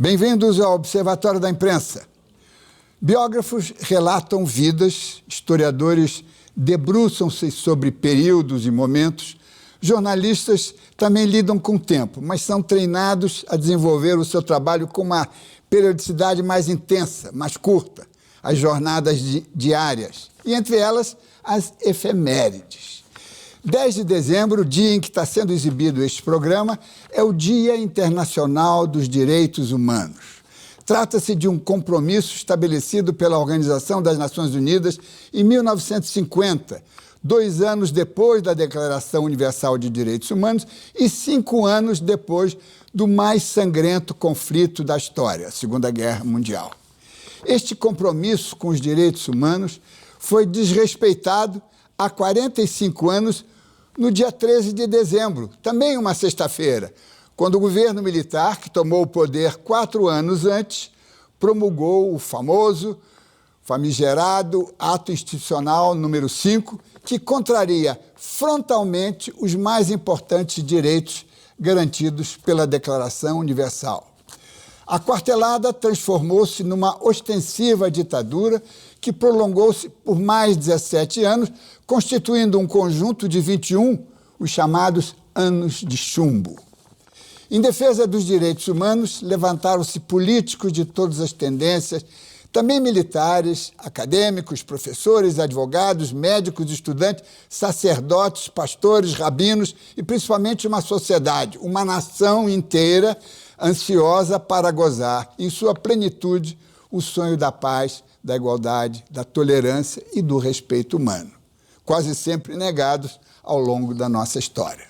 Bem-vindos ao Observatório da Imprensa. Biógrafos relatam vidas, historiadores debruçam-se sobre períodos e momentos, jornalistas também lidam com o tempo, mas são treinados a desenvolver o seu trabalho com uma periodicidade mais intensa, mais curta, as jornadas diárias, e entre elas as efemérides. 10 de dezembro, o dia em que está sendo exibido este programa, é o Dia Internacional dos Direitos Humanos. Trata-se de um compromisso estabelecido pela Organização das Nações Unidas em 1950, 2 anos depois da Declaração Universal de Direitos Humanos e 5 anos depois do mais sangrento conflito da história, a Segunda Guerra Mundial. Este compromisso com os direitos humanos foi desrespeitado há 45 anos, no dia 13 de dezembro, também uma sexta-feira, quando o governo militar, que tomou o poder 4 anos antes, promulgou o famoso, famigerado Ato Institucional número 5, que contraria frontalmente os mais importantes direitos garantidos pela Declaração Universal. A quartelada transformou-se numa ostensiva ditadura que prolongou-se por mais de 17 anos, constituindo um conjunto de 21, os chamados anos de chumbo. Em defesa dos direitos humanos, levantaram-se políticos de todas as tendências, também militares, acadêmicos, professores, advogados, médicos, estudantes, sacerdotes, pastores, rabinos e principalmente uma sociedade, uma nação inteira ansiosa para gozar, em sua plenitude, o sonho da paz, da igualdade, da tolerância e do respeito humano, quase sempre negados ao longo da nossa história.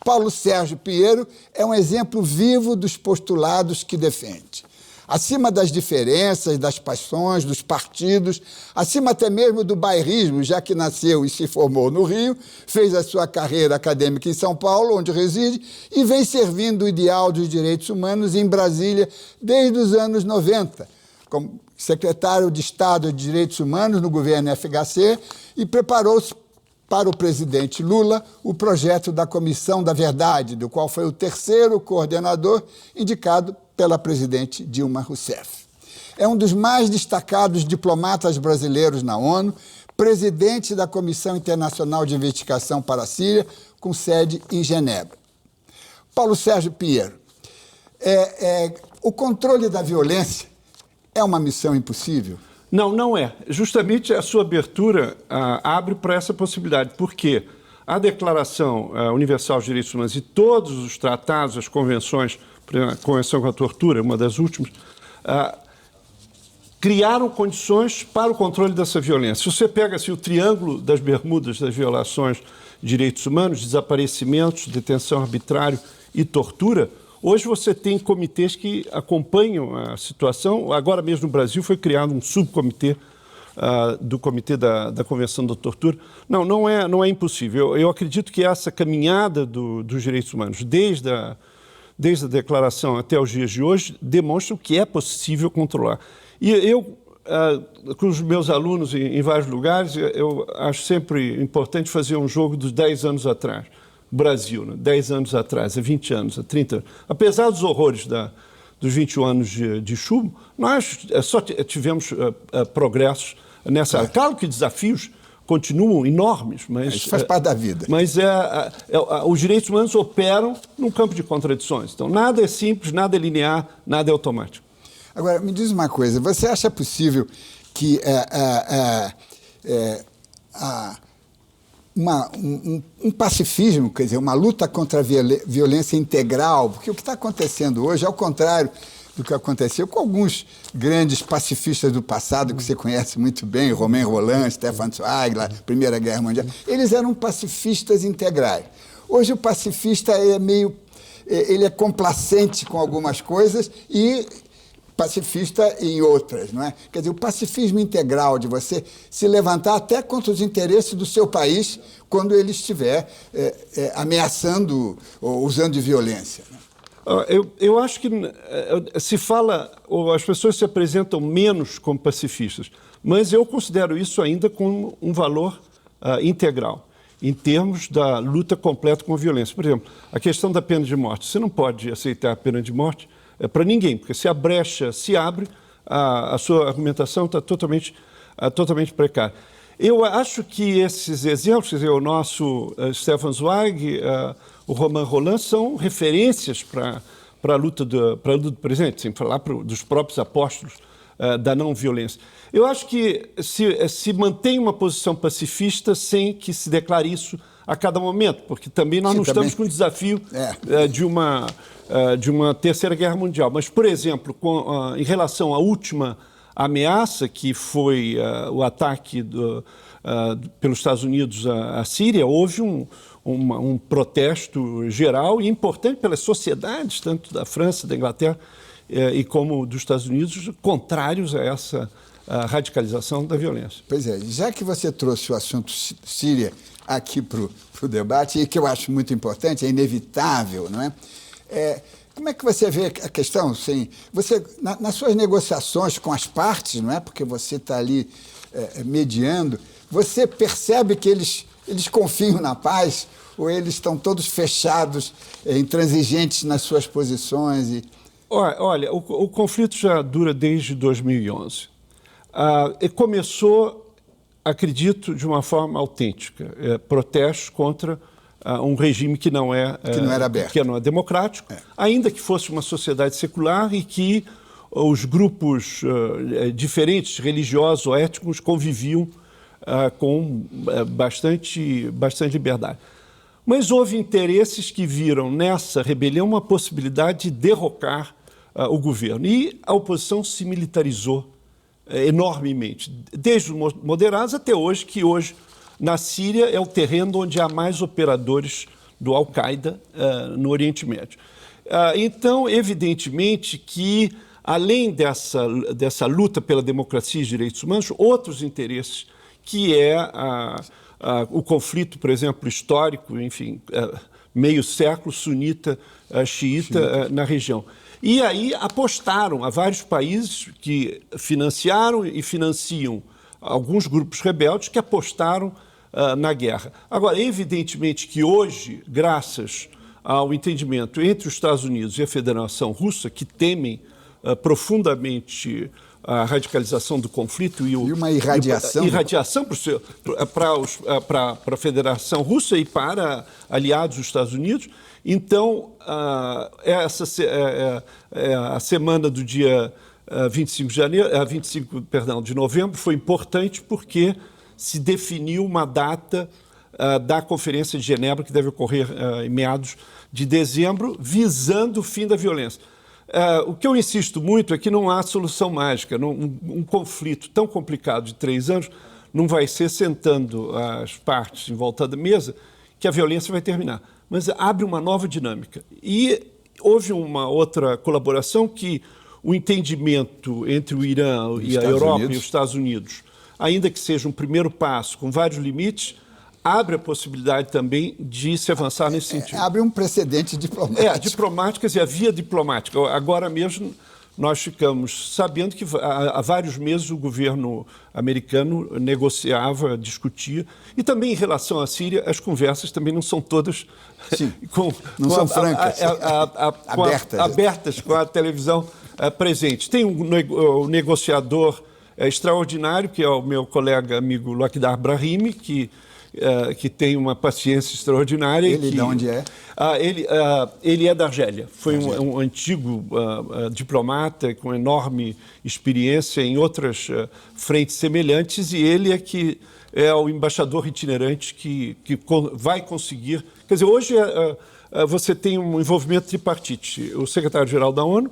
Paulo Sérgio Pinheiro é um exemplo vivo dos postulados que defende. Acima das diferenças, das paixões, dos partidos, acima até mesmo do bairrismo, já que nasceu e se formou no Rio, fez a sua carreira acadêmica em São Paulo, onde reside, e vem servindo o ideal dos direitos humanos em Brasília desde os anos 90, como secretário de Estado de Direitos Humanos no governo FHC, e preparou-se para o presidente Lula o projeto da Comissão da Verdade, do qual foi o 3º coordenador indicado pela presidente Dilma Rousseff. É um dos mais destacados diplomatas brasileiros na ONU, presidente da Comissão Internacional de Investigação para a Síria, com sede em Genebra. Paulo Sérgio Pinheiro, o controle da violência é uma missão impossível? Não, não é. Justamente a sua abertura abre para essa possibilidade, porque a Declaração Universal dos Direitos Humanos e todos os tratados, as convenções, a Convenção contra a Tortura, uma das últimas, criaram condições para o controle dessa violência. Se você pega assim, o triângulo das Bermudas das violações de direitos humanos, desaparecimentos, detenção arbitrária e tortura, hoje você tem comitês que acompanham a situação. Agora mesmo no Brasil foi criado um subcomitê do Comitê da Convenção da Tortura. Não é impossível. Eu acredito que essa caminhada dos direitos humanos, desde a declaração até os dias de hoje, demonstra que é possível controlar. E eu, com os meus alunos em vários lugares, eu acho sempre importante fazer um jogo dos 10 anos atrás. Brasil, né? 10 anos atrás, há 20 anos, há 30 anos. Apesar dos horrores dos 21 anos de chumbo, nós só tivemos progressos nessa... Claro que desafios continuam enormes, mas... Isso faz parte da vida. Mas os direitos humanos operam num campo de contradições. Então, nada é simples, nada é linear, nada é automático. Agora, me diz uma coisa, você acha possível que um pacifismo, quer dizer, uma luta contra a violência integral, porque o que está acontecendo hoje, ao contrário do que aconteceu com alguns grandes pacifistas do passado, que você conhece muito bem, Romain Rolland, Stefan Zweig, Primeira Guerra Mundial, eles eram pacifistas integrais. Hoje o pacifista ele é complacente com algumas coisas e pacifista em outras, não é? Quer dizer, o pacifismo integral de você se levantar até contra os interesses do seu país quando ele estiver ameaçando ou usando de violência. Né? Eu acho que se fala, ou as pessoas se apresentam menos como pacifistas, mas eu considero isso ainda como um valor integral, em termos da luta completa com a violência. Por exemplo, a questão da pena de morte. Você não pode aceitar a pena de morte para ninguém, porque se a brecha se abre, a sua argumentação está totalmente precária. Eu acho que esses exemplos, quer dizer, o nosso Stefan Zweig, o Romain Rolland, são referências para a luta do presente, sem falar dos próprios apóstolos da não violência. Eu acho que se mantém uma posição pacifista sem que se declare isso a cada momento, porque também nós não estamos com o desafio de uma terceira guerra mundial. Mas, por exemplo, em relação à última ameaça, que foi o ataque pelos Estados Unidos à Síria, houve um protesto geral e importante pelas sociedades, tanto da França, da Inglaterra e como dos Estados Unidos, contrários a essa radicalização da violência. Pois é, já que você trouxe o assunto Síria aqui para o debate, e que eu acho muito importante, é inevitável, não é? Como é que você vê a questão? Assim, você, nas suas negociações com as partes, não é? Porque você está ali mediando, você percebe que eles confiam na paz ou eles estão todos fechados, intransigentes nas suas posições? Olha, o conflito já dura desde 2011. E começou, acredito, de uma forma autêntica, protestos contra um regime que não era aberto, que não é democrático, ainda que fosse uma sociedade secular e que os grupos diferentes, religiosos ou étnicos, conviviam com bastante liberdade. Mas houve interesses que viram nessa rebelião uma possibilidade de derrocar o governo. E a oposição se militarizou enormemente, desde os moderados até hoje, que hoje na Síria é o terreno onde há mais operadores do Al-Qaeda no Oriente Médio. Então, evidentemente que, além dessa luta pela democracia e direitos humanos, outros interesses, que é o conflito, por exemplo, histórico, enfim, meio século sunita, xiita na região. E aí apostaram a vários países que financiaram e financiam alguns grupos rebeldes que apostaram na guerra. Agora, evidentemente que hoje, graças ao entendimento entre os Estados Unidos e a Federação Russa, que temem profundamente a radicalização do conflito e uma irradiação para a Federação Russa e para aliados dos Estados Unidos. Então, a semana do dia 25 de novembro foi importante porque se definiu uma data da Conferência de Genebra, que deve ocorrer em meados de dezembro, visando o fim da violência. O que eu insisto muito é que não há solução mágica. Um conflito tão complicado de 3 anos não vai ser sentando as partes em volta da mesa que a violência vai terminar. Mas abre uma nova dinâmica. E houve uma outra colaboração que o entendimento entre o Irã e a Europa e os Estados Unidos, ainda que seja um primeiro passo com vários limites, abre a possibilidade também de se avançar nesse sentido. Abre um precedente diplomático. Diplomático, quer dizer, a via diplomática. Agora mesmo nós ficamos sabendo que há vários meses o governo americano negociava, discutia, e também em relação à Síria, as conversas também não são todas não são francas, abertas com a televisão presente. Tem um negociador extraordinário, que é o meu colega amigo Lakhdar Brahimi, que tem uma paciência extraordinária. Ele de onde é? Ele é da Argélia. Foi um antigo diplomata com enorme experiência em outras frentes semelhantes, e ele é o embaixador itinerante que vai conseguir... Quer dizer, hoje você tem um envolvimento tripartite. O secretário-geral da ONU,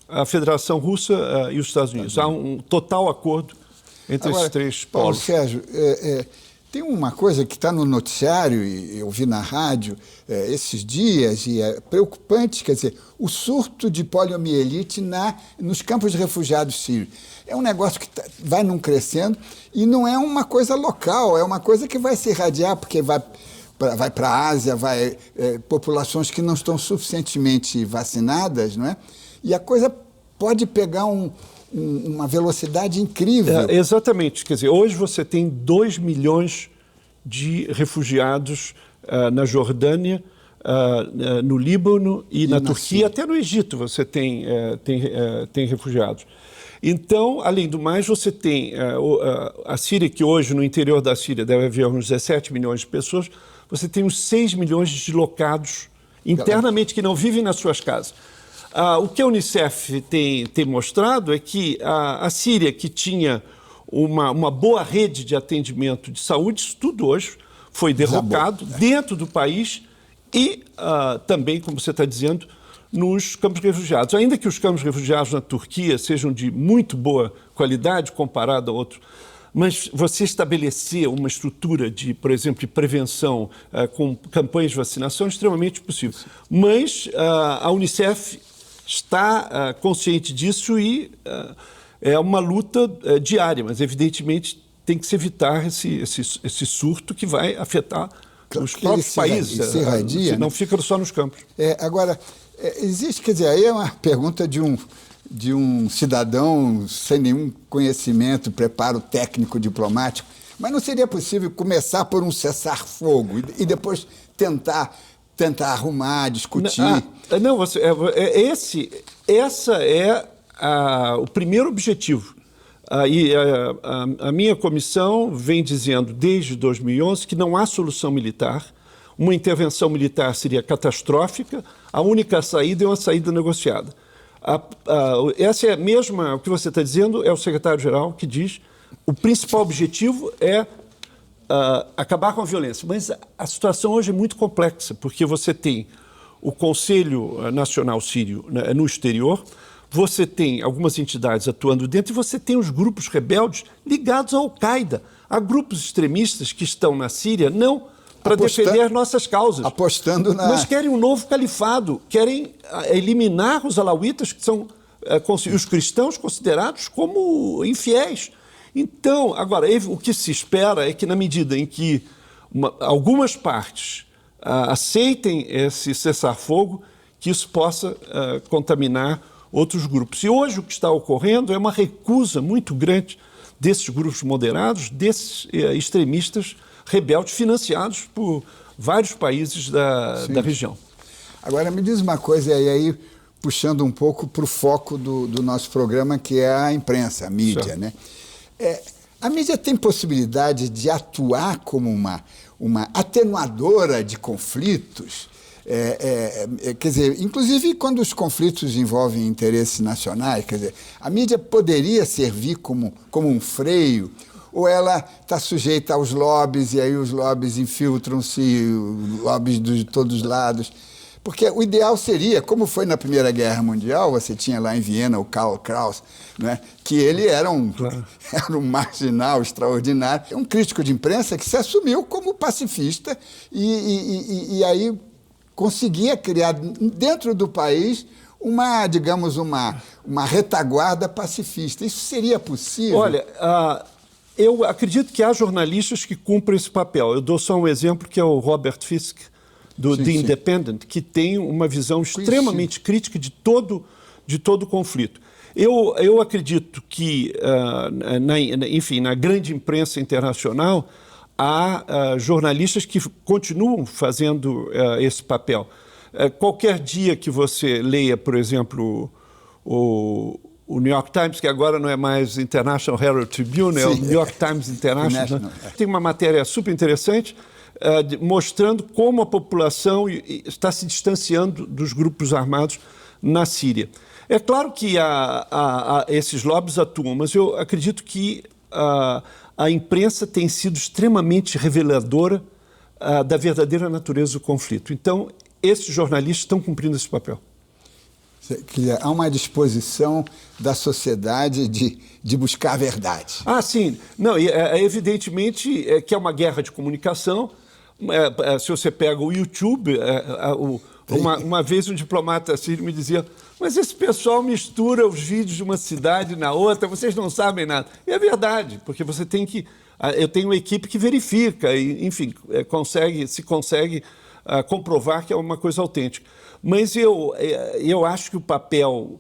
a Federação Russa e os Estados Unidos. Há um total acordo entre esses três polos. Paulo Sérgio, tem uma coisa que está no noticiário, e eu vi na rádio esses dias, e é preocupante, quer dizer, o surto de poliomielite nos campos de refugiados sírios. É um negócio que vai num crescendo, e não é uma coisa local, é uma coisa que vai se irradiar, porque vai para a Ásia, populações que não estão suficientemente vacinadas, não é? E a coisa pode pegar uma velocidade incrível. Exatamente. Quer dizer, hoje você tem 2 milhões de refugiados na Jordânia, no Líbano e na na Turquia, Síria. até no Egito você tem refugiados. Então, além do mais, você tem a Síria, que hoje no interior da Síria deve haver uns 17 milhões de pessoas, você tem uns 6 milhões de deslocados internamente que não vivem nas suas casas. O que a Unicef tem mostrado é que a Síria, que tinha uma boa rede de atendimento de saúde, isso tudo hoje foi derrocado dentro do país e também, como você está dizendo, nos campos de refugiados. Ainda que os campos de refugiados na Turquia sejam de muito boa qualidade comparado a outros, mas você estabelecer uma estrutura de, por exemplo, de prevenção com campanhas de vacinação é extremamente possível. Mas a Unicef está consciente disso e é uma luta diária, mas evidentemente tem que se evitar esse surto que vai afetar os próprios países. Se irradia, não fica só nos campos. Agora, existe, quer dizer, aí é uma pergunta de um cidadão sem nenhum conhecimento, preparo técnico diplomático, mas não seria possível começar por um cessar-fogo e depois tentar arrumar, discutir? Essa é o primeiro objetivo. E a minha comissão vem dizendo desde 2011 que não há solução militar, uma intervenção militar seria catastrófica, a única saída é uma saída negociada. Essa é a mesma, o que você está dizendo, é o secretário-geral que diz o principal objetivo é acabar com a violência. Mas a situação hoje é muito complexa, porque você tem o Conselho Nacional Sírio no exterior, você tem algumas entidades atuando dentro e você tem os grupos rebeldes ligados à Al-Qaeda. Há grupos extremistas que estão na Síria, não para defender nossas causas, mas querem um novo califado, querem eliminar os alauítas, que são os cristãos considerados como infiéis. Então, agora, o que se espera é que, na medida em que algumas partes aceitem esse cessar-fogo, que isso possa contaminar outros grupos. E hoje o que está ocorrendo é uma recusa muito grande desses grupos moderados, desses extremistas rebeldes financiados por vários países da região. Agora, me diz uma coisa, e aí puxando um pouco para o foco do nosso programa, que é a imprensa, a mídia, né? A mídia tem possibilidade de atuar como uma atenuadora de conflitos? Quer dizer, inclusive quando os conflitos envolvem interesses nacionais, quer dizer, a mídia poderia servir como um freio, ou ela está sujeita aos lobbies, e aí os lobbies infiltram-se, lobbies de todos os lados? Porque o ideal seria, como foi na Primeira Guerra Mundial, você tinha lá em Viena o Karl Kraus, né, que ele era um marginal extraordinário, um crítico de imprensa que se assumiu como pacifista e aí conseguia criar dentro do país digamos, uma retaguarda pacifista. Isso seria possível? Olha, eu acredito que há jornalistas que cumprem esse papel. Eu dou só um exemplo, que é o Robert Fisk, do The Independent, que tem uma visão extremamente crítica de todo o conflito. Eu acredito que, enfim, na grande imprensa internacional, há jornalistas que continuam fazendo esse papel. Qualquer dia que você leia, por exemplo, o New York Times, que agora não é mais International Herald Tribune, é o New York Times International, tem uma matéria super interessante mostrando como a população está se distanciando dos grupos armados na Síria. É claro que esses lobbies atuam, mas eu acredito que a imprensa tem sido extremamente reveladora da verdadeira natureza do conflito. Então, esses jornalistas estão cumprindo esse papel. Há uma disposição da sociedade de buscar a verdade. Sim. Não, evidentemente que é uma guerra de comunicação. Se você pega o YouTube, uma vez um diplomata sírio me dizia: mas esse pessoal mistura os vídeos de uma cidade na outra, vocês não sabem nada. E é verdade, porque você tem que... Eu tenho uma equipe que verifica, e, enfim, se consegue comprovar que é uma coisa autêntica. Mas eu acho que o papel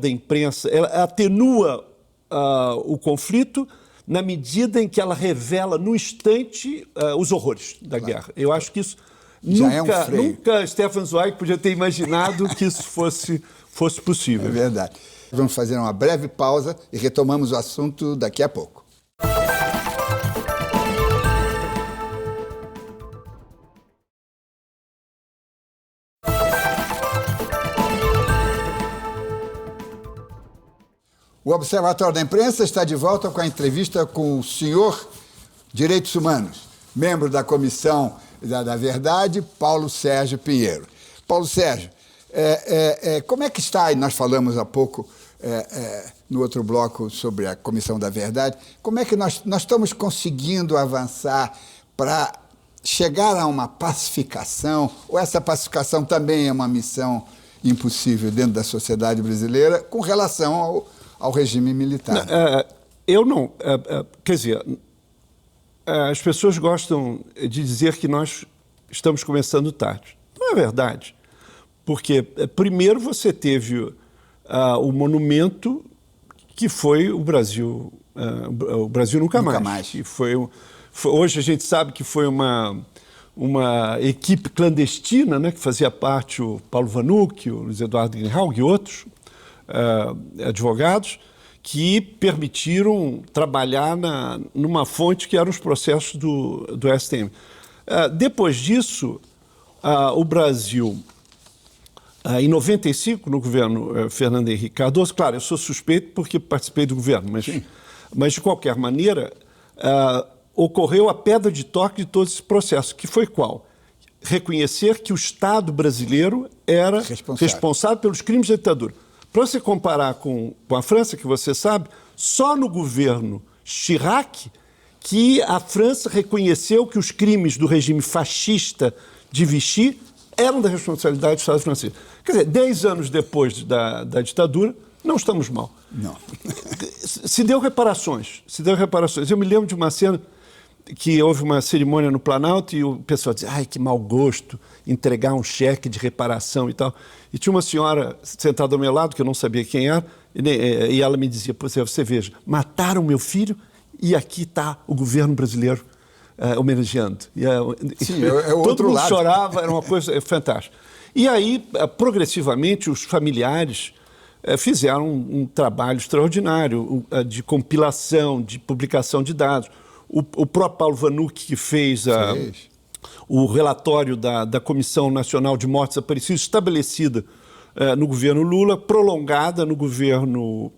da imprensa atenua o conflito na medida em que ela revela no instante os horrores da guerra. Eu acho que isso Já é um freio. Nunca Stefan Zweig podia ter imaginado que isso fosse possível. É verdade. Vamos fazer uma breve pausa e retomamos o assunto daqui a pouco. O Observatório da Imprensa está de volta com a entrevista com o senhor Direitos Humanos, membro da Comissão da Verdade, Paulo Sérgio Pinheiro. Paulo Sérgio, como é que está, e nós falamos há pouco no outro bloco sobre a Comissão da Verdade, como é que nós estamos conseguindo avançar para chegar a uma pacificação, ou essa pacificação também é uma missão impossível dentro da sociedade brasileira com relação ao regime militar? Eu não. Quer dizer, as pessoas gostam de dizer que nós estamos começando tarde. Não é verdade. Porque, primeiro, você teve o monumento que foi o Brasil Nunca Mais. E hoje a gente sabe que foi uma equipe clandestina, né, que fazia parte o Paulo Vanucci, o Luiz Eduardo Greenhalgh e outros advogados que permitiram trabalhar numa fonte que eram os processos do STM. Depois disso, o Brasil, em 95, no governo Fernando Henrique Cardoso, claro, eu sou suspeito porque participei do governo, mas de qualquer maneira, ocorreu a pedra de toque de todo esse processo, que foi qual? Reconhecer que o Estado brasileiro era responsável pelos crimes da ditadura. Para você comparar com a França, que você sabe, só no governo Chirac que a França reconheceu que os crimes do regime fascista de Vichy eram da responsabilidade do Estado francês. Quer dizer, 10 anos depois da ditadura, não estamos mal. Não. Se deu reparações. Eu me lembro de uma cena que houve uma cerimônia no Planalto e o pessoal dizia, ai, que mau gosto, entregar um cheque de reparação e tal. E tinha uma senhora sentada ao meu lado, que eu não sabia quem era, e ela me dizia, você veja, mataram meu filho e aqui está o governo brasileiro homenageando. Sim, é o outro todo mundo lado. chorava, era uma coisa fantástica. E aí, progressivamente, os familiares fizeram um trabalho extraordinário de compilação, de publicação de dados. O próprio Paulo Vanucci, que fez o relatório da Comissão Nacional de Mortes Desaparecidas, estabelecida no governo Lula, prolongada no governo...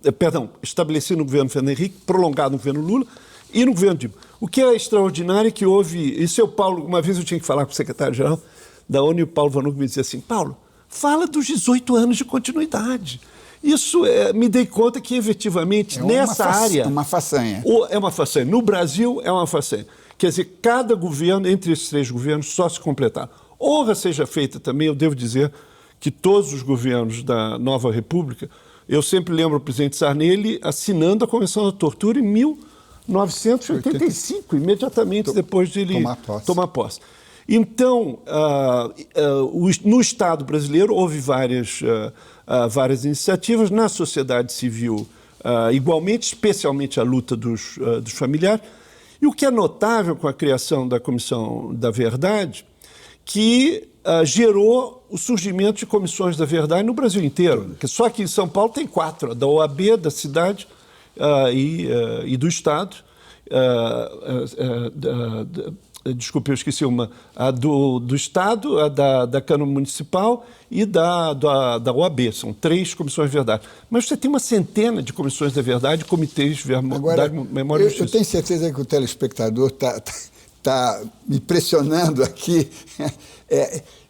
estabelecida no governo Fernando Henrique, prolongada no governo Lula e no governo Dilma. O que é extraordinário é que houve... Isso é o Paulo... Uma vez eu tinha que falar com o secretário-geral da ONU e o Paulo Vanucci me dizia assim, Paulo, fala dos 18 anos de continuidade. Isso, me dei conta que, efetivamente, nessa área... É uma façanha. É uma façanha. No Brasil, é uma façanha. Quer dizer, cada governo, entre esses 3 governos, só se completar. Honra seja feita também, eu devo dizer que todos os governos da Nova República, eu sempre lembro o presidente Sarney assinando a Convenção da Tortura em 1985, imediatamente depois de ele tomar posse. Então, no Estado brasileiro, houve várias iniciativas, na sociedade civil, igualmente, especialmente a luta dos familiares. E o que é notável com a criação da Comissão da Verdade, que gerou o surgimento de comissões da verdade no Brasil inteiro. Só aqui em São Paulo tem 4, da OAB, da cidade e do Estado. Desculpe, eu esqueci uma. A do Estado, a da Câmara Municipal e da OAB. São 3 comissões de verdade. Mas você tem uma centena de comissões da verdade, comitês de memória e justiça. Eu tenho certeza que o telespectador está me pressionando aqui.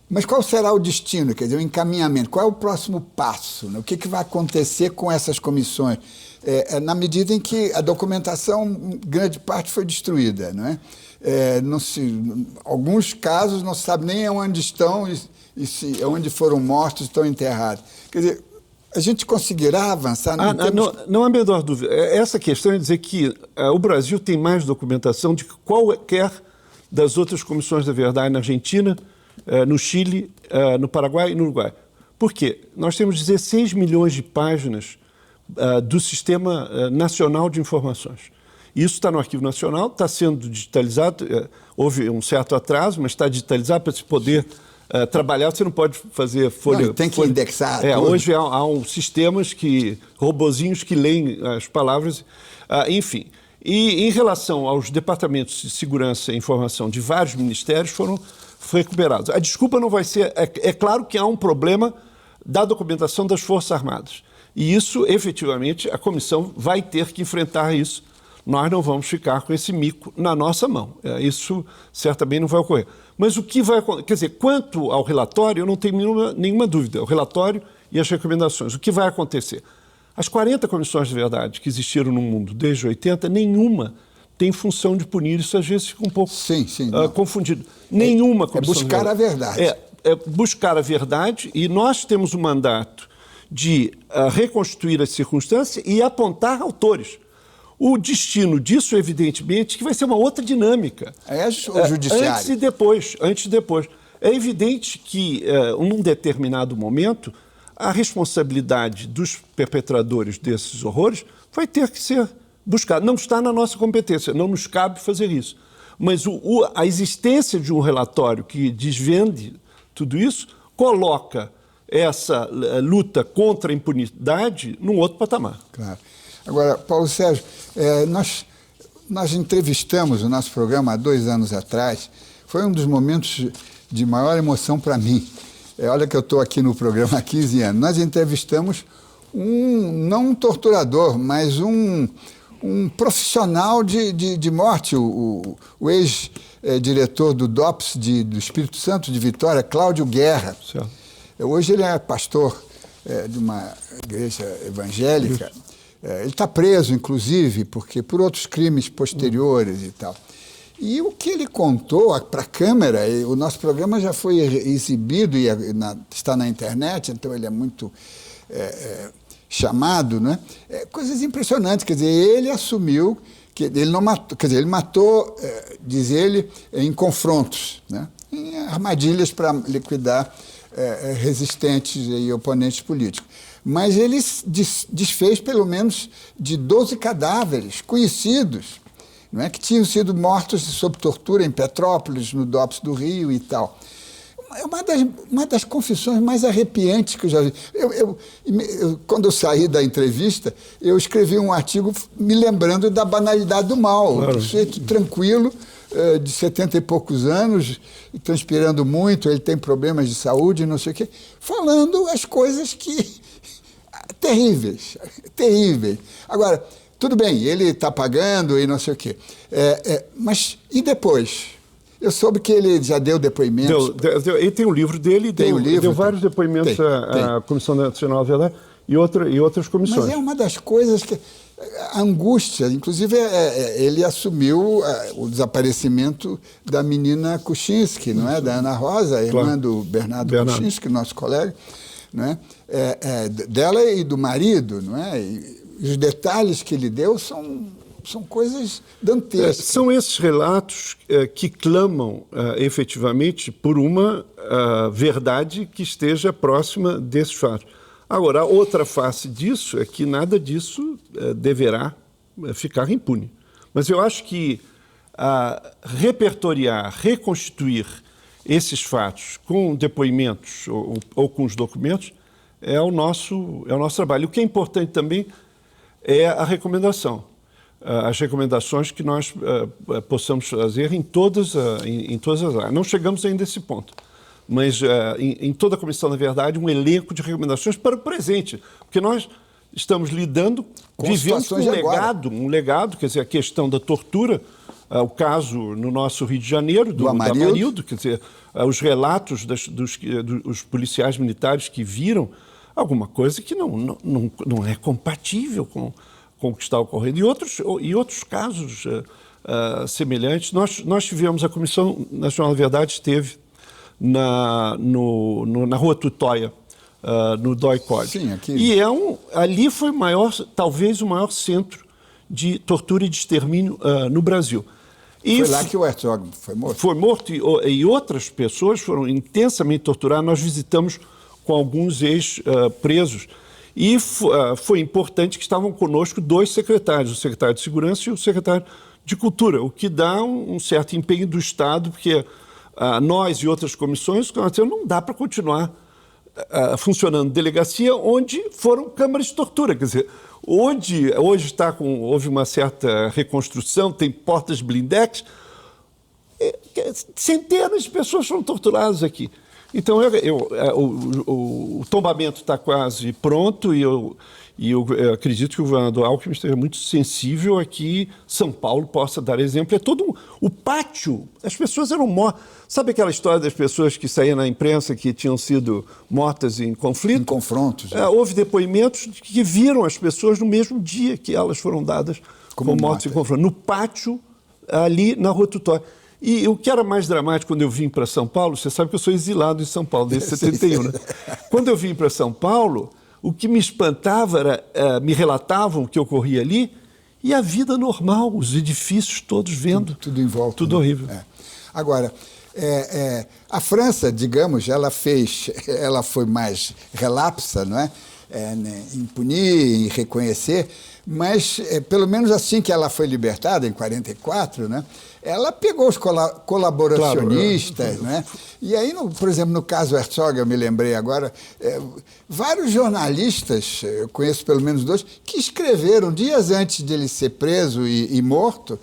Mas qual será o destino, quer dizer, o encaminhamento? Qual é o próximo passo? Né? O que vai acontecer com essas comissões? Na medida em que a documentação, grande parte, foi destruída, não é? Alguns casos não se sabe nem onde estão e onde foram mortos, estão enterrados. Quer dizer, a gente conseguirá avançar? Não há a menor dúvida. Essa questão é dizer que o Brasil tem mais documentação de que qualquer das outras comissões da verdade na Argentina, no Chile, no Paraguai e no Uruguai. Por quê? Nós temos 16 milhões de páginas do Sistema Nacional de Informações. Isso está no Arquivo Nacional, está sendo digitalizado, houve um certo atraso, mas está digitalizado para se poder trabalhar. Você não pode fazer folha... Não, tem que indexar tudo. Hoje há sistemas robozinhos que leem as palavras, enfim. E em relação aos departamentos de segurança e informação de vários ministérios, foram recuperados. A desculpa não vai ser... É claro que há um problema da documentação das Forças Armadas. E isso, efetivamente, a comissão vai ter que enfrentar isso. Nós não vamos ficar com esse mico na nossa mão. Isso certamente não vai ocorrer. Mas o que vai acontecer? Quer dizer, quanto ao relatório, eu não tenho nenhuma dúvida. O relatório e as recomendações. O que vai acontecer? As 40 comissões de verdade que existiram no mundo desde 80, nenhuma tem função de punir. Isso às vezes fica um pouco confundido. Nenhuma comissão. É buscar a verdade. É buscar a verdade, e nós temos o mandato de reconstituir as circunstâncias e apontar autores. O destino disso, evidentemente, que vai ser uma outra dinâmica. É o judiciário. Antes e depois. É evidente que, num determinado momento, a responsabilidade dos perpetradores desses horrores vai ter que ser buscada. Não está na nossa competência, não nos cabe fazer isso. Mas a existência de um relatório que desvende tudo isso coloca essa luta contra a impunidade num outro patamar. Claro. Agora, Paulo Sérgio, nós entrevistamos o nosso programa há 2 anos atrás. Foi um dos momentos de maior emoção para mim. Olha que eu estou aqui no programa há 15 anos. Nós entrevistamos não um torturador, mas um profissional de morte, o ex-diretor do DOPS do Espírito Santo de Vitória, Cláudio Guerra. Certo. Hoje ele é pastor de uma igreja evangélica. Ele está preso, inclusive, por outros crimes posteriores e tal. E o que ele contou para a Câmara, o nosso programa já foi exibido e está na internet, então ele é muito chamado, né? Coisas impressionantes. Quer dizer, ele assumiu que ele não matou, quer dizer, ele matou, diz ele, em confrontos, né? Em armadilhas para liquidar resistentes e oponentes políticos. Mas ele desfez pelo menos de 12 cadáveres conhecidos, não é, que tinham sido mortos sob tortura em Petrópolis, no DOPS do Rio e tal. É uma das confissões mais arrepiantes que eu já vi. Quando eu saí da entrevista, eu escrevi um artigo me lembrando da banalidade do mal. Claro. Um sujeito tranquilo, de 70 e poucos anos, transpirando muito, ele tem problemas de saúde, não sei o quê, falando as coisas que... terríveis, terríveis. Agora, tudo bem, ele está pagando e não sei o quê. Mas e depois? Eu soube que ele já deu depoimentos. Ele tem um livro dele, deu vários depoimentos à Comissão Nacional da Verdade e outras comissões. Mas é uma das coisas que... A angústia, inclusive ele assumiu o desaparecimento da menina Kuczynski, não é? Da Ana Rosa, irmã do Bernardo Kuczynski, nosso colega, não é? Dela e do marido, não é? E os detalhes que ele deu são coisas dantescas. São esses relatos que clamam efetivamente por uma verdade que esteja próxima desses fatos. Agora, a outra face disso é que nada disso deverá ficar impune. Mas eu acho que repertoriar, reconstituir esses fatos com depoimentos ou com os documentos é o nosso trabalho. O que é importante também é a recomendação. As recomendações que nós possamos fazer em todas as áreas. Não chegamos ainda a esse ponto, mas em toda a Comissão, na verdade, um elenco de recomendações para o presente, porque nós estamos vivendo com um legado, quer dizer, a questão da tortura, o caso no nosso Rio de Janeiro, do Amarildo, quer dizer, os relatos dos policiais militares que viram alguma coisa que não é compatível com o que está ocorrendo. E outros casos semelhantes. Nós tivemos, a Comissão Nacional da Verdade esteve na Rua Tutóia, no DOI-COD. Sim, aqui. E ali foi talvez o maior centro de tortura e de extermínio no Brasil. Foi lá que o Herzog foi morto. Foi morto e outras pessoas foram intensamente torturadas. Nós visitamos com alguns ex-presos. E foi importante que estavam conosco 2 secretários, o secretário de Segurança e o secretário de Cultura, o que dá um certo empenho do Estado, porque nós e outras comissões, não dá para continuar funcionando delegacia onde foram câmaras de tortura. Quer dizer, hoje houve uma certa reconstrução, tem portas blindex, centenas de pessoas foram torturadas aqui. Então, o tombamento está quase pronto e eu acredito que o governador Alckmin esteja muito sensível a que São Paulo possa dar exemplo. É todo o pátio, as pessoas eram mortas. Sabe aquela história das pessoas que saíam na imprensa que tinham sido mortas em conflito? Em confrontos. Houve depoimentos que viram as pessoas no mesmo dia que elas foram dadas como mortas em confronto. No pátio, ali na Rua Tutóia. E o que era mais dramático quando eu vim para São Paulo, você sabe que eu sou exilado em São Paulo desde 71, né? Quando eu vim para São Paulo, o que me espantava era, me relatavam o que ocorria ali, e a vida normal, os edifícios todos vendo. Tudo em volta. Tudo horrível. Agora, a França, digamos, ela foi mais relapsa, não é? Em punir, em reconhecer, mas pelo menos assim que ela foi libertada, em 1944, né? Ela pegou os colaboracionistas, claro, né? E aí, por exemplo, no caso Herzog, eu me lembrei agora, vários jornalistas, eu conheço pelo menos 2, que escreveram dias antes de ele ser preso e morto,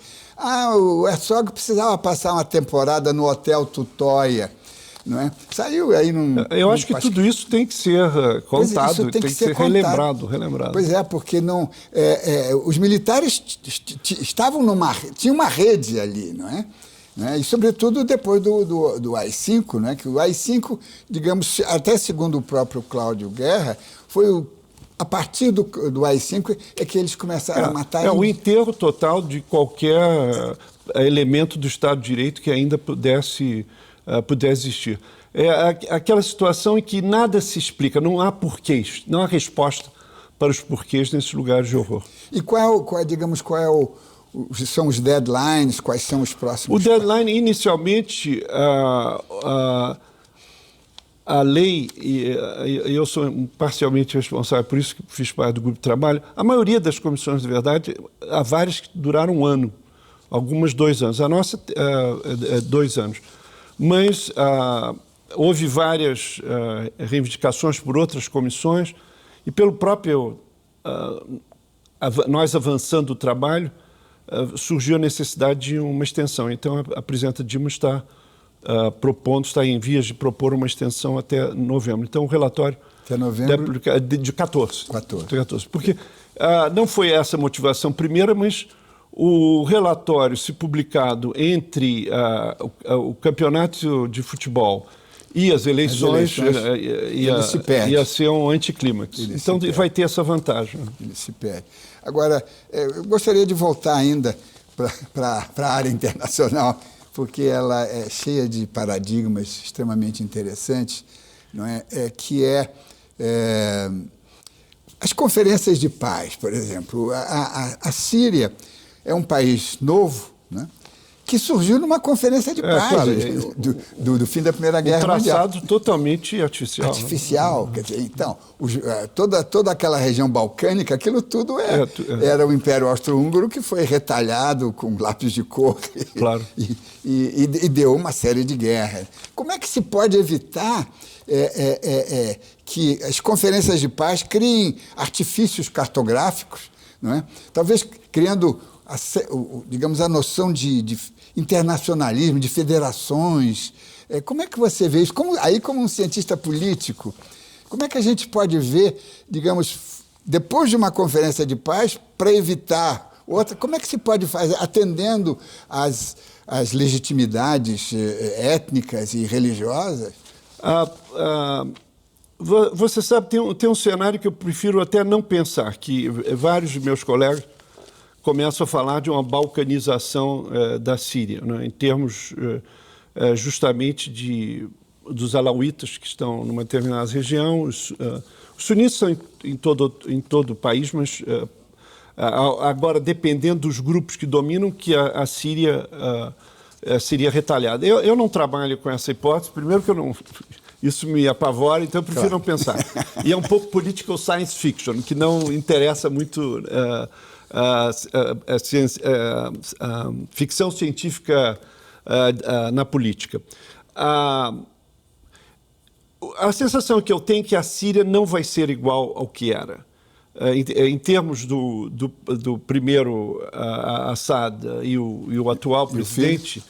o Herzog precisava passar uma temporada no Hotel Tutóia, não é? Saiu aí Eu acho que tudo isso tem que ser contado, tem que ser relembrado. Pois é, porque os militares tinham uma rede ali, não é? E, sobretudo, depois do AI-5, né? Que o AI-5, digamos, até segundo o próprio Cláudio Guerra, foi a partir do AI-5 é que eles começaram a matar... o enterro total de qualquer elemento do Estado de Direito que ainda pudesse existir. É aquela situação em que nada se explica, não há porquês, não há resposta para os porquês nesses lugares de horror. E são os deadlines, quais são os próximos? O deadline, inicialmente, a lei, e eu sou parcialmente responsável, por isso que fiz parte do grupo de trabalho, a maioria das comissões, de verdade, há várias que duraram 1 ano, algumas 2 anos. A nossa, 2 anos. Mas houve várias reivindicações por outras comissões e pelo próprio nós avançando o trabalho, surgiu a necessidade de uma extensão. Então, a presidenta Dilma está está em vias de propor uma extensão até novembro. Então, o relatório... Até novembro? De 14. Porque não foi essa a motivação primeira, mas o relatório, se publicado entre o campeonato de futebol e as eleições ia ser um anticlímax. Então, vai ter essa vantagem. Ele se perde. Agora, eu gostaria de voltar ainda para a área internacional, porque ela é cheia de paradigmas extremamente interessantes, não é? As conferências de paz, por exemplo. A Síria é um país novo, né, que surgiu numa conferência de paz, claro, do fim da Primeira Guerra Mundial. Um traçado totalmente artificial. Artificial, quer dizer, então, toda aquela região balcânica, aquilo tudo era o Império Austro-Húngaro que foi retalhado com lápis de cor, claro. e deu uma série de guerras. Como é que se pode evitar que as conferências de paz criem artifícios cartográficos, não é? Talvez criando, digamos, a noção de internacionalismo, de federações. Como é que você vê isso? Como um cientista político, como é que a gente pode ver, digamos, depois de uma conferência de paz, para evitar outra, como é que se pode fazer, atendendo às legitimidades étnicas e religiosas? Você sabe, tem um cenário que eu prefiro até não pensar, que vários de meus colegas começam a falar de uma balcanização da Síria, né, em termos justamente dos alauítas que estão numa determinada região. Os sunitas são em todo o país, mas agora, dependendo dos grupos que dominam, que a Síria seria retalhada. Eu não trabalho com essa hipótese, primeiro que eu não isso me apavora, então eu prefiro não pensar. E é um pouco political science fiction, que não interessa muito ficção científica na política. A sensação que eu tenho é que a Síria não vai ser igual ao que era. Em termos do primeiro Assad e o atual presidente,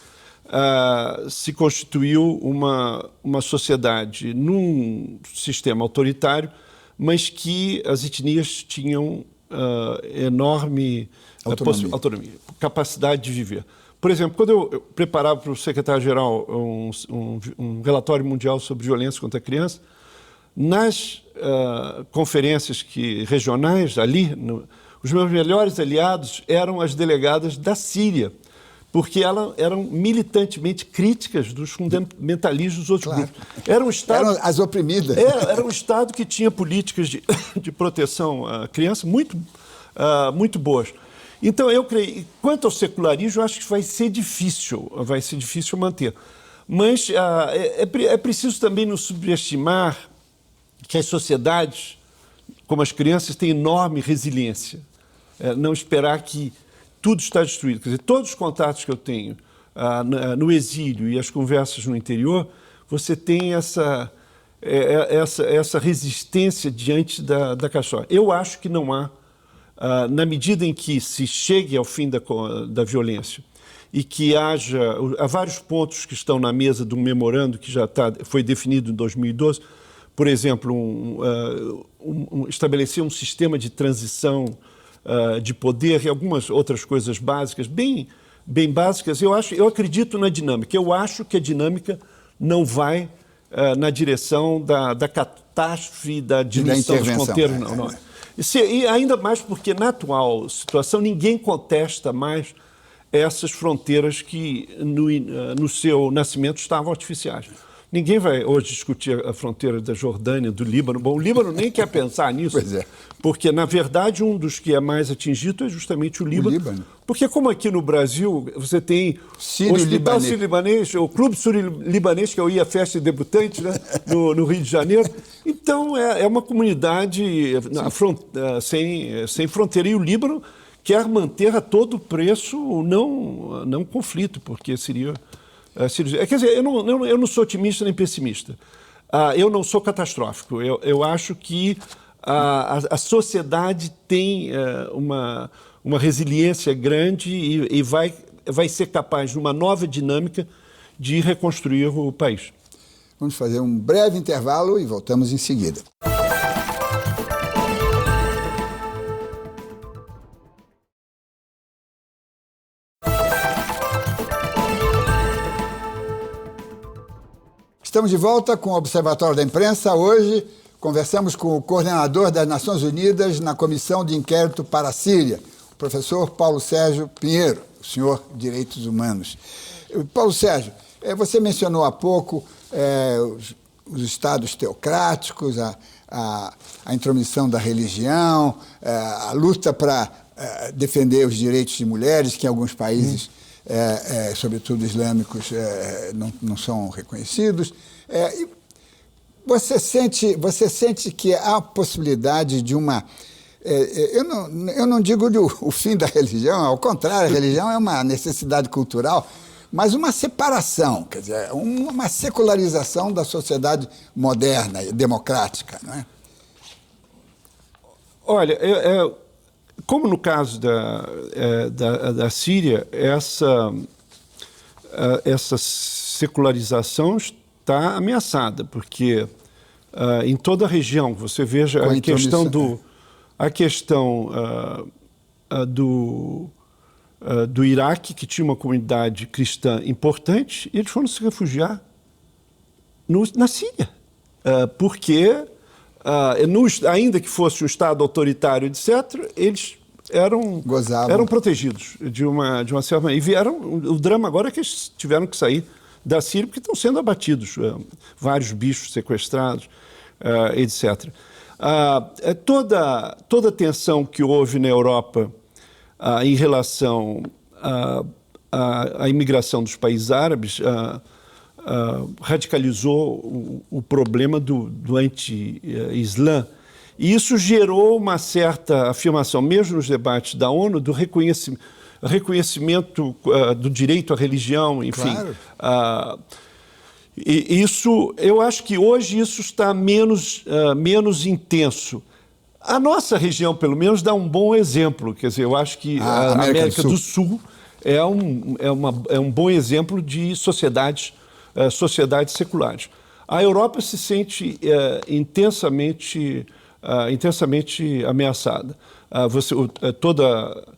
se constituiu uma sociedade num sistema autoritário, mas que as etnias tinham enorme autonomia, capacidade de viver. Por exemplo, quando eu preparava para o secretário-geral um relatório mundial sobre violência contra a criança, nas conferências regionais ali, os meus melhores aliados eram as delegadas da Síria, porque elas eram militantemente críticas dos fundamentalismos dos outros grupos. Eram as oprimidas. Era um Estado que tinha políticas de proteção à criança muito boas. Então, eu creio, quanto ao secularismo, eu acho que vai ser difícil manter. Mas é preciso também não subestimar que as sociedades, como as crianças, têm enorme resiliência. Não esperar que tudo está destruído. Quer dizer, todos os contatos que eu tenho no exílio e as conversas no interior, você tem essa resistência diante da catástrofe. Eu acho que não há, na medida em que se chegue ao fim da violência e que há vários pontos que estão na mesa do memorando que já foi definido em 2012, por exemplo, estabelecer um sistema de transição de poder e algumas outras coisas básicas, bem básicas. Eu acredito na dinâmica. Eu acho que a dinâmica não vai na direção da catástrofe, da diminuição das fronteiras. Não. E ainda mais porque, na atual situação, ninguém contesta mais essas fronteiras que, no seu nascimento, estavam artificiais. Ninguém vai hoje discutir a fronteira da Jordânia, do Líbano. Bom, o Líbano nem quer pensar nisso, porque, na verdade, um dos que é mais atingido é justamente o Líbano. Porque, como aqui no Brasil, você tem o Hospital Sírio-Libanês, o Clube Sírio-Libanês, que é o IFES Debutante, né, no Rio de Janeiro. Então, é uma comunidade sem fronteira. E o Líbano quer manter a todo preço não conflito, porque seria... Quer dizer, eu não sou otimista nem pessimista. Eu não sou catastrófico. Eu acho que a sociedade tem uma resiliência grande e vai ser capaz, numa nova dinâmica, de reconstruir o país. Vamos fazer um breve intervalo e voltamos em seguida. Estamos de volta com o Observatório da Imprensa. Hoje conversamos com o coordenador das Nações Unidas na Comissão de Inquérito para a Síria, o professor Paulo Sérgio Pinheiro, o senhor Direitos Humanos. Paulo Sérgio, você mencionou há pouco os estados teocráticos, a intromissão da religião, a luta para defender os direitos de mulheres, que em alguns países... sobretudo islâmicos, não são reconhecidos. Você sente que há a possibilidade de uma... eu não digo o fim da religião, ao contrário, a religião é uma necessidade cultural, mas uma separação, quer dizer, uma secularização da sociedade moderna e democrática, não é? Olha, como no caso da Síria, essa secularização está ameaçada, porque em toda a região, você veja a questão do Iraque, que tinha uma comunidade cristã importante, e eles foram se refugiar na Síria, porque... ainda que fosse um Estado autoritário, etc., eles eram protegidos de uma certa maneira. E vieram, o drama agora é que eles tiveram que sair da Síria porque estão sendo abatidos, vários bichos sequestrados, etc. Toda a tensão que houve na Europa em relação à imigração dos países árabes radicalizou o problema do anti-islã. E isso gerou uma certa afirmação, mesmo nos debates da ONU, do reconhecimento do direito à religião, enfim. Claro. E isso, eu acho que hoje isso está menos intenso. A nossa região, pelo menos, dá um bom exemplo. Quer dizer, eu acho que a América do Sul é um bom exemplo de sociedades seculares. A Europa se sente intensamente ameaçada. Toda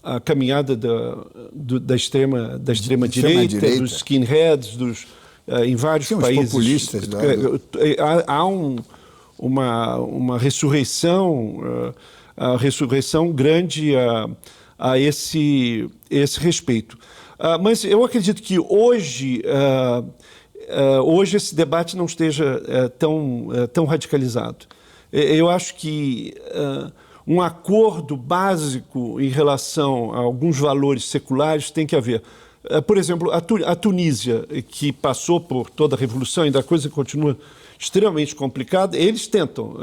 a caminhada da extrema direita, dos skinheads, em vários países. Os populistas. Há uma ressurreição, a ressurreição grande a esse respeito. Mas eu acredito que hoje esse debate não esteja tão radicalizado. Eu acho que um acordo básico em relação a alguns valores seculares tem que haver. Por exemplo, a Tunísia, que passou por toda a revolução, ainda a coisa continua extremamente complicada, eles tentam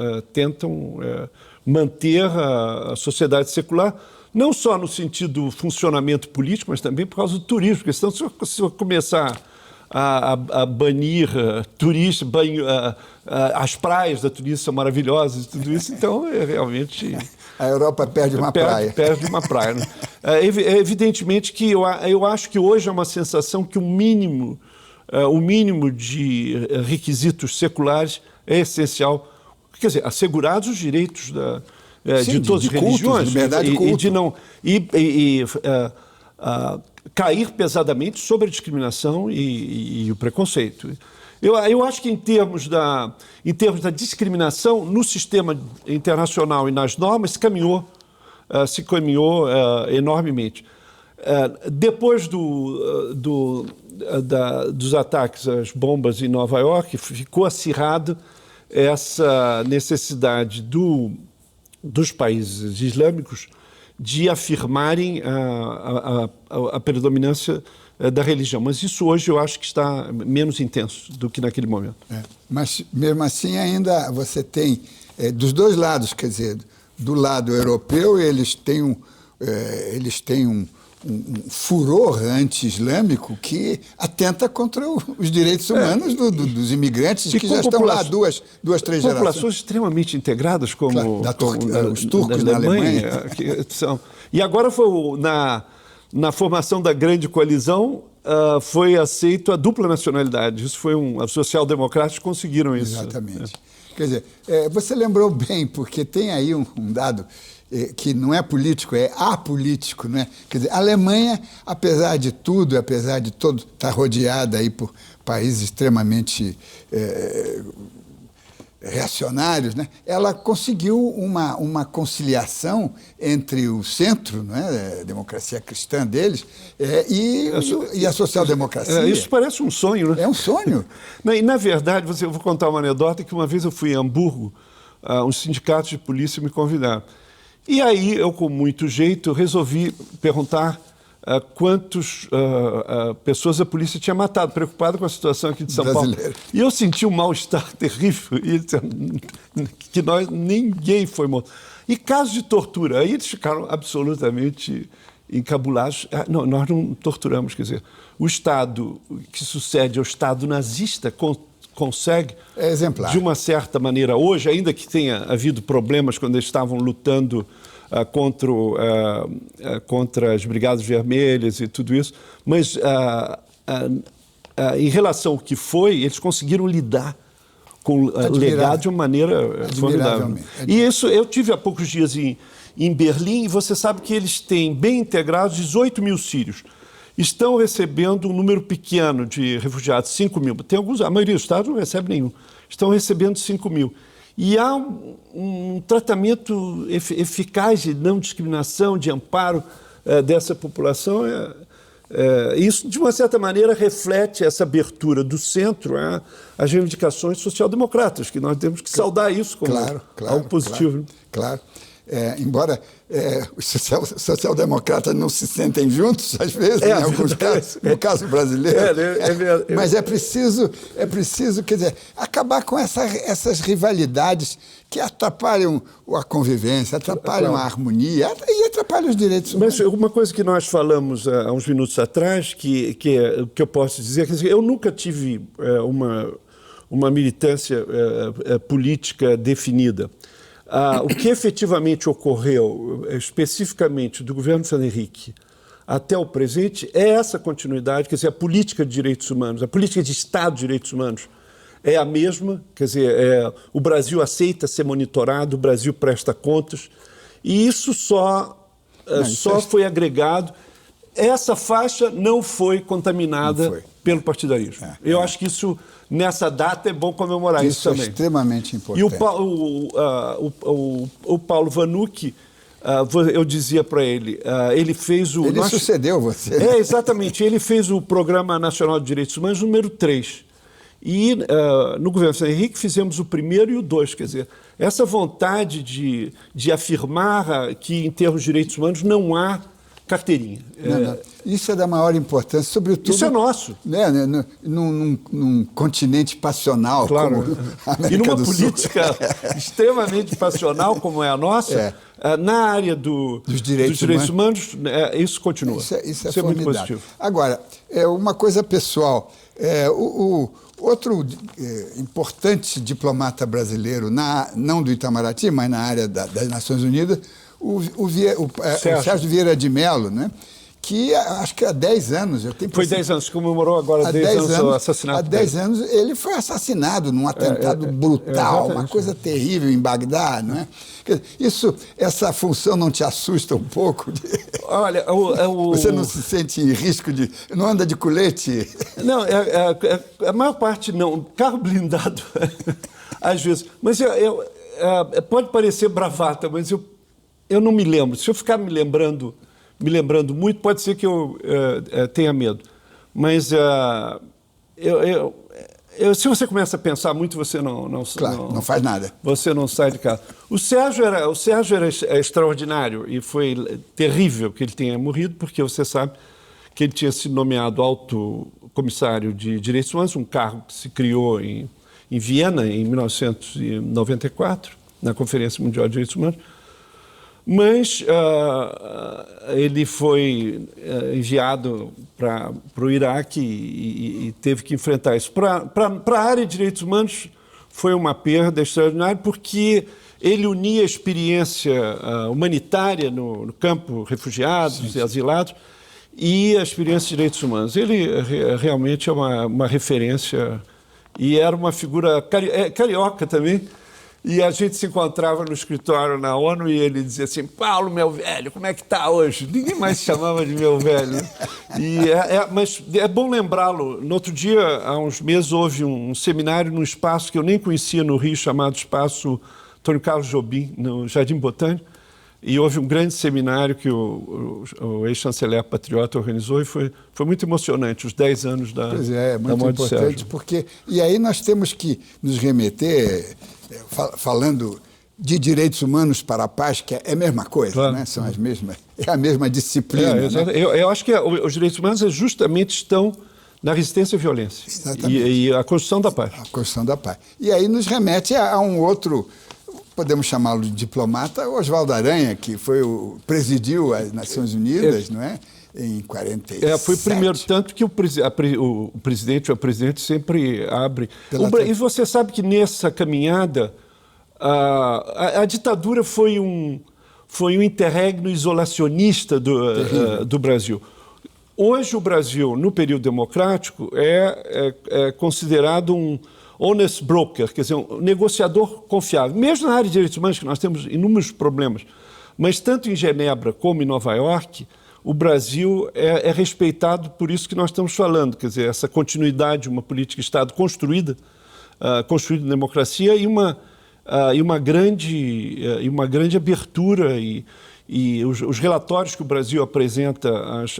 manter a sociedade secular, não só no sentido do funcionamento político, mas também por causa do turismo, porque senão se eu começar a banir turistas, as praias da Tunísia são maravilhosas e tudo isso, então realmente... A Europa perde uma praia. Perde uma praia. Né? Evidentemente que eu acho que hoje é uma sensação que o mínimo de requisitos seculares é essencial, quer dizer, assegurados os direitos de todas as religiões, liberdade de culto. E de não cair pesadamente sobre a discriminação e o preconceito. Eu acho que em termos da discriminação no sistema internacional e nas normas se caminhou enormemente. Depois dos ataques às bombas em Nova York, ficou acirrado essa necessidade dos países islâmicos de afirmarem a predominância da religião. Mas isso hoje eu acho que está menos intenso do que naquele momento. Mas, mesmo assim, ainda você tem, dos dois lados, quer dizer, do lado europeu, eles têm um furor anti-islâmico que atenta contra os direitos humanos dos imigrantes que já estão lá duas, três gerações. Populações extremamente integradas, como os turcos na Alemanha. E agora na formação da grande coalizão foi aceito a dupla nacionalidade. Isso foi os social-democratas conseguiram isso. Exatamente. Quer dizer, você lembrou bem, porque tem aí um dado que não é político, é apolítico, não é? Quer dizer, a Alemanha, apesar de tudo, apesar de todo estar rodeada aí por países extremamente reacionários, né? Ela conseguiu uma conciliação entre o centro, não é? A democracia cristã deles, e a social-democracia. Isso parece um sonho, né? É um sonho. E, na verdade, eu vou contar uma anedota, que uma vez eu fui em Hamburgo, uns sindicatos de polícia me convidaram. E aí, eu, com muito jeito, resolvi perguntar quantas pessoas a polícia tinha matado, preocupado com a situação aqui de São Paulo. E eu senti um mal-estar terrível, que ninguém foi morto. E casos de tortura, aí eles ficaram absolutamente encabulados. Não, nós não torturamos, quer dizer, o Estado que sucede ao Estado nazista consegue, exemplar, de uma certa maneira, hoje, ainda que tenha havido problemas quando eles estavam lutando contra as Brigadas Vermelhas e tudo isso, mas em relação ao que foi, eles conseguiram lidar com o legado de uma maneira formidável. E isso, eu tive há poucos dias em Berlim, e você sabe que eles têm bem integrados 18 mil sírios. Estão recebendo um número pequeno de refugiados, 5 mil. Tem alguns, a maioria dos estados não recebe nenhum. Estão recebendo 5 mil. E há um tratamento eficaz de não discriminação, de amparo dessa população. Isso, de uma certa maneira, reflete essa abertura do centro às reivindicações social-democratas, que nós temos que saudar isso como algo positivo. Claro. embora os social-democratas não se sentem juntos, às vezes, em alguns casos, no caso brasileiro. Mas é preciso, quer dizer, acabar com essas rivalidades que atrapalham a convivência, atrapalham a harmonia e atrapalham os direitos humanos. Mas uma coisa que nós falamos há uns minutos atrás, que eu posso dizer, quer dizer, eu nunca tive uma militância política definida. O que efetivamente ocorreu, especificamente do governo Fernando Henrique até o presente, é essa continuidade, quer dizer, a política de direitos humanos, a política de Estado de direitos humanos é a mesma, quer dizer, o Brasil aceita ser monitorado, o Brasil presta contas, e isso só foi agregado. Essa faixa não foi contaminada pelo partidarismo. Eu acho que isso, nessa data, é bom comemorar isso também. Isso é extremamente importante. E o Paulo Vanucchi, eu dizia para ele, ele fez o... Ele sucedeu você. Né? Exatamente. Ele fez o Programa Nacional de Direitos Humanos número 3. E no governo Fernando Henrique fizemos o 1º e o 2. Quer dizer, essa vontade de afirmar que, em termos de direitos humanos, não há carteirinha. Não. Isso é da maior importância, sobretudo... Isso é nosso. Num continente passional, claro, como a América e numa do política extremamente passional como é a nossa, na área dos direitos humanos, isso continua. Isso é formidável. Muito positivo. Agora, uma coisa pessoal, outro importante diplomata brasileiro, não do Itamaraty, mas na área das Nações Unidas, o Sérgio Vieira de Mello, né? Que acho que há 10 anos... Foi 10 anos, comemorou agora 10 anos o assassinato. Há 10 anos ele foi assassinado num atentado brutal, uma coisa terrível em Bagdá, não é? Essa função não te assusta um pouco? Olha, Você não se sente em risco de... Não anda de colete? Não, a maior parte não. Carro blindado, às vezes. Mas pode parecer bravata, mas eu não me lembro. Se eu ficar me lembrando muito, pode ser que eu tenha medo. Mas se você começa a pensar muito, você não faz nada. Você não sai de casa. O Sérgio era extraordinário e foi terrível que ele tenha morrido, porque você sabe que ele tinha sido nomeado alto comissário de direitos humanos, um cargo que se criou em Viena em 1994, na Conferência Mundial de Direitos Humanos. Mas ele foi enviado para o Iraque e teve que enfrentar isso. Para a área de direitos humanos foi uma perda extraordinária, porque ele unia a experiência humanitária no campo, refugiados e asilados, e a experiência de direitos humanos. Ele realmente é uma referência e era uma figura carioca também. E a gente se encontrava no escritório na ONU e ele dizia assim: Paulo, meu velho, como é que está hoje? Ninguém mais se chamava de meu velho. Mas é bom lembrá-lo. No outro dia, há uns meses, houve um seminário num espaço que eu nem conhecia no Rio, chamado Espaço Antônio Carlos Jobim, no Jardim Botânico. E houve um grande seminário que o ex-chanceler patriota organizou e foi muito emocionante, os 10 anos da morte do Sérgio. Pois é, muito importante, porque... E aí nós temos que nos remeter, falando de direitos humanos para a paz, que é a mesma coisa, claro, né? São as mesmas, é a mesma disciplina. Né? Eu acho que os direitos humanos justamente estão na resistência à violência. E a construção da paz. A construção da paz. E aí nos remete a um outro... Podemos chamá-lo de diplomata, Oswaldo Aranha, que presidiu as Nações Unidas, não é? Em 47. Foi o primeiro, tanto que o presidente sempre abre. E você sabe que nessa caminhada, a ditadura foi um interregno isolacionista do Brasil. Hoje o Brasil, no período democrático, é considerado um honest broker, quer dizer, um negociador confiável. Mesmo na área de direitos humanos, que nós temos inúmeros problemas, mas tanto em Genebra como em Nova York, o Brasil é respeitado por isso que nós estamos falando, quer dizer, essa continuidade de uma política de Estado construída em democracia e uma grande abertura e os relatórios que o Brasil apresenta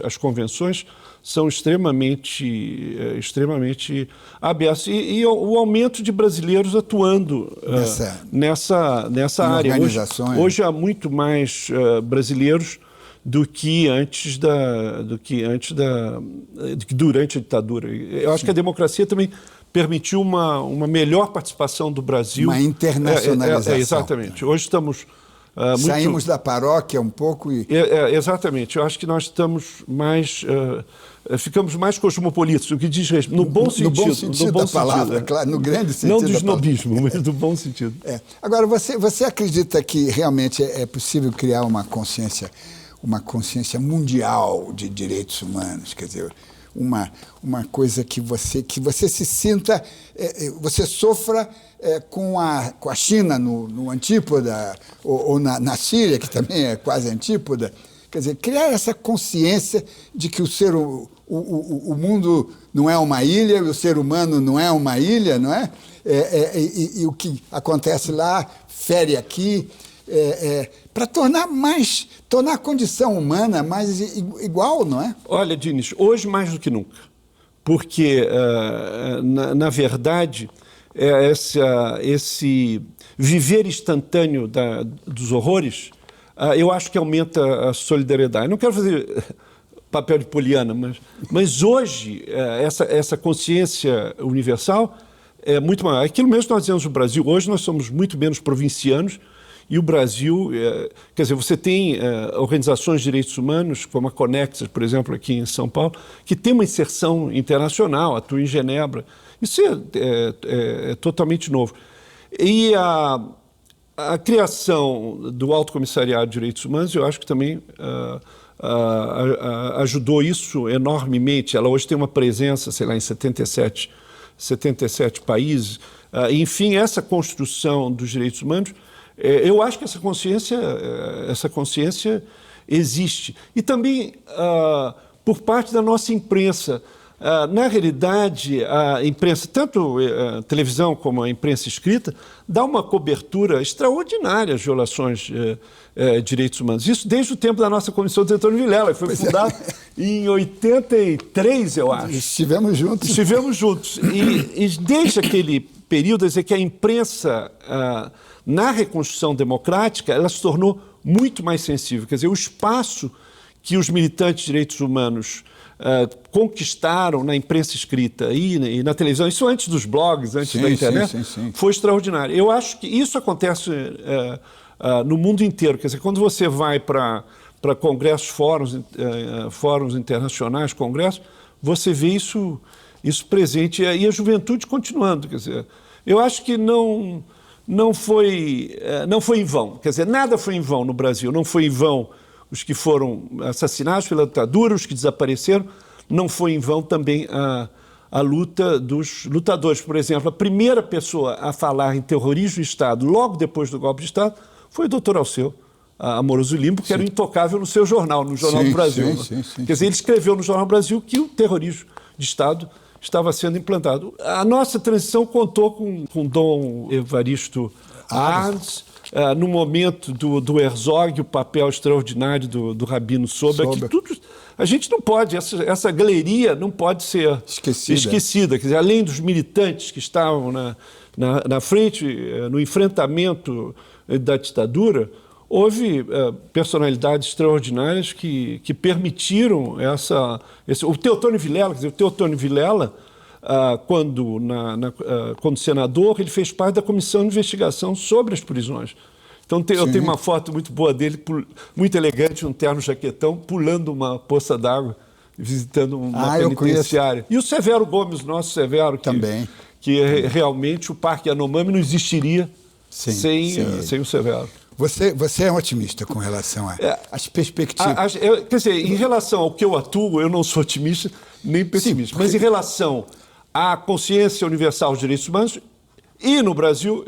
às convenções são extremamente abertos. E o aumento de brasileiros atuando nessa área. Hoje há muito mais brasileiros do que durante a ditadura. Eu acho que a democracia também permitiu uma melhor participação do Brasil. Uma internacionalização. Exatamente. Hoje estamos... Saímos da paróquia um pouco e... Exatamente. Eu acho que nós estamos mais... ficamos mais cosmopolitas, o que diz respeito, no bom sentido. No bom sentido da palavra, claro, no grande sentido. Não do snobismo, mas do bom sentido. Agora, você acredita que realmente é possível criar uma consciência mundial de direitos humanos? Quer dizer, uma coisa que você se sinta, você sofra com a China no Antípoda, ou na Síria, que também é quase Antípoda. Quer dizer, criar essa consciência de que o mundo não é uma ilha, e o ser humano não é uma ilha, não é? E o que acontece lá fere aqui, para tornar a condição humana mais igual, não é? Olha, Diniz, hoje mais do que nunca, porque, na verdade, esse viver instantâneo dos horrores, eu acho que aumenta a solidariedade. Não quero fazer papel de poliana, mas hoje essa consciência universal é muito maior. Aquilo mesmo que nós dizemos no Brasil, hoje nós somos muito menos provincianos, e o Brasil, quer dizer, você tem organizações de direitos humanos, como a Conexas, por exemplo, aqui em São Paulo, que tem uma inserção internacional, atua em Genebra. Isso é totalmente novo. E a criação do Alto Comissariado de Direitos Humanos, eu acho que também ajudou isso enormemente. Ela hoje tem uma presença, sei lá, em 77 países. Enfim, essa construção dos direitos humanos, eu acho que essa consciência existe. E também por parte da nossa imprensa. Na realidade, a imprensa, tanto a televisão como a imprensa escrita, dá uma cobertura extraordinária às violações de direitos humanos. Isso desde o tempo da nossa Comissão de Antônio Vilela, que foi fundada em 83, eu acho. Estivemos juntos. E desde aquele período, dizer que a imprensa, na reconstrução democrática, ela se tornou muito mais sensível. Quer dizer, o espaço que os militantes de direitos humanos conquistaram na imprensa escrita e na televisão, isso antes dos blogs, antes da internet, foi extraordinário. Eu acho que isso acontece no mundo inteiro. Quer dizer, quando você vai para congressos, fóruns internacionais, congressos, você vê isso presente e a juventude continuando. Quer dizer, eu acho que não foi em vão. Quer dizer, nada foi em vão no Brasil. Não foi em vão os que foram assassinados pela ditadura, os que desapareceram. Não foi em vão também a luta dos lutadores. Por exemplo, a primeira pessoa a falar em terrorismo de Estado, logo depois do golpe de Estado, foi o doutor Alceu Amoroso Limpo, que era intocável no seu jornal, no Jornal do Brasil. Quer dizer, ele escreveu no Jornal do Brasil que o terrorismo de Estado estava sendo implantado. A nossa transição contou com Dom Evaristo Arns, no momento do Herzog, o papel extraordinário do Rabino Sobra, que tudo, a gente não pode, essa galeria não pode ser esquecida. Quer dizer, além dos militantes que estavam na frente, no enfrentamento da ditadura, houve personalidades extraordinárias que permitiram o Teotônio Vilela. Quer dizer, o Teotônio Vilela, quando senador, ele fez parte da comissão de investigação sobre as prisões. Então, eu tenho uma foto muito boa dele, muito elegante, um terno jaquetão, pulando uma poça d'água, visitando uma penitenciária. E o Severo Gomes, nosso Severo, que realmente o Parque Yanomami não existiria sem o Severo. Você é um otimista com relação às perspectivas? Quer dizer, em relação ao que eu atuo, eu não sou otimista nem pessimista. Mas em relação à consciência universal dos direitos humanos, e no Brasil,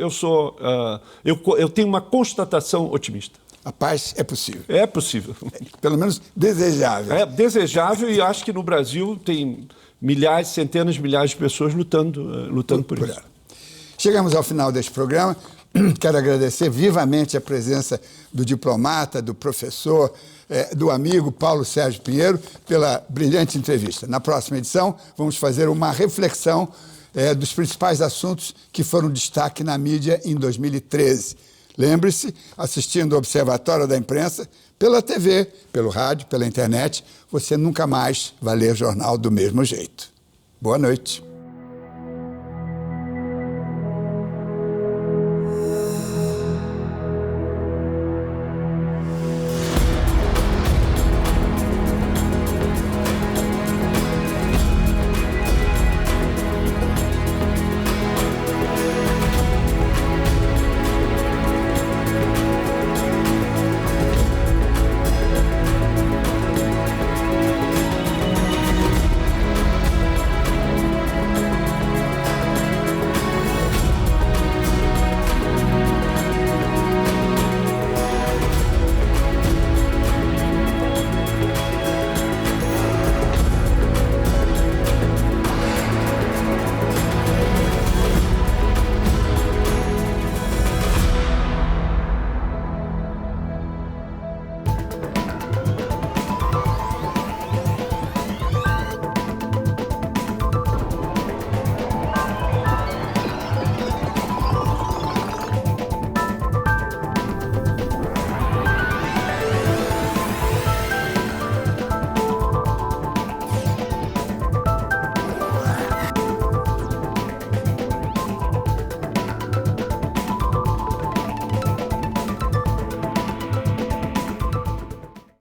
eu tenho uma constatação otimista. A paz é possível. É possível. Pelo menos desejável. É desejável, e acho que no Brasil tem milhares, centenas de milhares de pessoas lutando por isso. Chegamos ao final deste programa. Quero agradecer vivamente a presença do diplomata, do professor, do amigo Paulo Sérgio Pinheiro, pela brilhante entrevista. Na próxima edição, vamos fazer uma reflexão dos principais assuntos que foram destaque na mídia em 2013. Lembre-se, assistindo ao Observatório da Imprensa, pela TV, pelo rádio, pela internet, você nunca mais vai ler jornal do mesmo jeito. Boa noite.